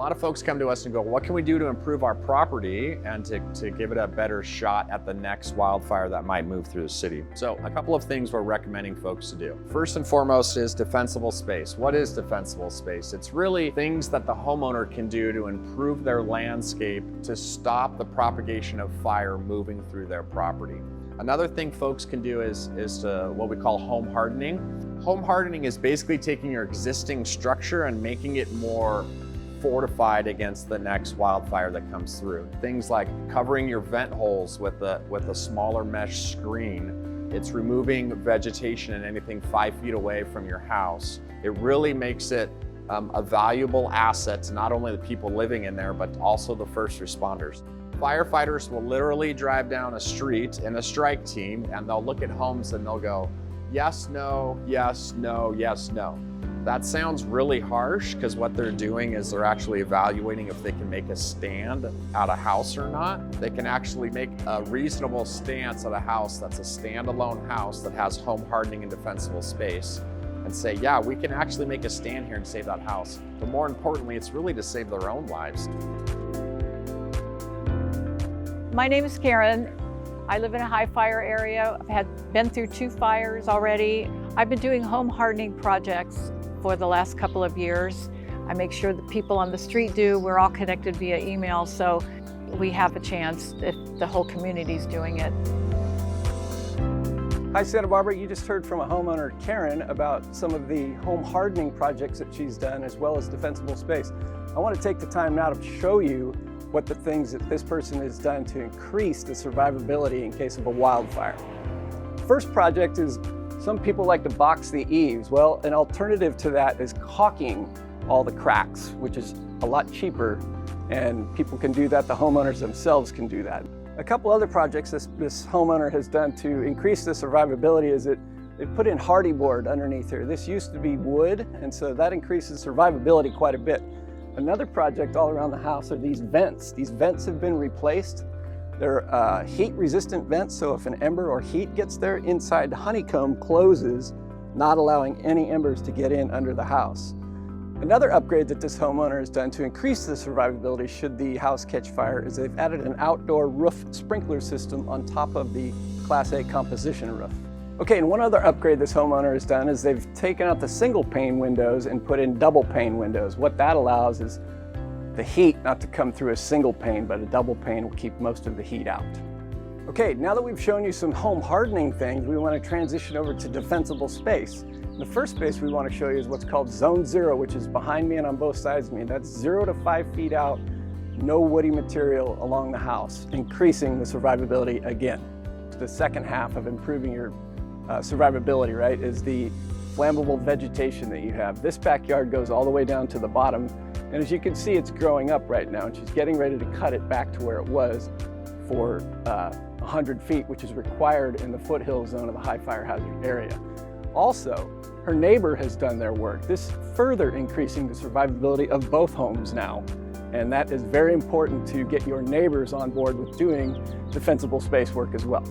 lot of folks come to us and go, what can we do to improve our property and to give it a better shot at the next wildfire that might move through the city? So a couple of things we're recommending folks to do. First and foremost is defensible space. What is defensible space? It's really things that the homeowner can do to improve their landscape to stop the propagation of fire moving through their property. Another thing folks can do is what we call home hardening. Home hardening is basically taking your existing structure and making it more fortified against the next wildfire that comes through. Things like covering your vent holes with a smaller mesh screen. It's removing vegetation and anything 5 feet away from your house. It really makes it a valuable asset to not only the people living in there, but also the first responders. Firefighters will literally drive down a street in a strike team and they'll look at homes and they'll go, yes, no, yes, no, yes, no. That sounds really harsh because what they're doing is they're actually evaluating if they can make a stand at a house or not. They can actually make a reasonable stance at a house that's a standalone house that has home hardening and defensible space and say, yeah, we can actually make a stand here and save that house. But more importantly, it's really to save their own lives. My name is Karen. I live in a high fire area. I've been through 2 fires already. I've been doing home hardening projects for the last couple of years. I make sure that people on the street do. We're all connected via email, so we have a chance if the whole community's doing it. Hi Santa Barbara, you just heard from a homeowner, Karen, about some of the home hardening projects that she's done as well as defensible space. I want to take the time now to show you what the things that this person has done to increase the survivability in case of a wildfire. First project is, some people like to box the eaves. Well, an alternative to that is caulking all the cracks, which is a lot cheaper, and people can do that. The homeowners themselves can do that. A couple other projects this homeowner has done to increase the survivability is they put in hardy board underneath here. This used to be wood, and so that increases survivability quite a bit. Another project all around the house are these vents. These vents have been replaced. They're heat-resistant vents, so if an ember or heat gets there, inside the honeycomb closes, not allowing any embers to get in under the house. Another upgrade that this homeowner has done to increase the survivability should the house catch fire is they've added an outdoor roof sprinkler system on top of the Class A composition roof. Okay, and one other upgrade this homeowner has done is they've taken out the single pane windows and put in double pane windows. What that allows is the heat not to come through a single pane, but a double pane will keep most of the heat out. Okay, now that we've shown you some home hardening things, we want to transition over to defensible space. The first space we want to show you is what's called Zone 0, which is behind me and on both sides of me. That's 0 to 5 feet out, no woody material along the house, increasing the survivability again. The second half of improving your survivability, right, is the flammable vegetation that you have. This backyard goes all the way down to the bottom, and as you can see, it's growing up right now, and she's getting ready to cut it back to where it was for 100 feet, which is required in the foothill zone of the high fire hazard area. Also, her neighbor has done their work. This further increasing the survivability of both homes now, and that is very important to get your neighbors on board with doing defensible space work as well.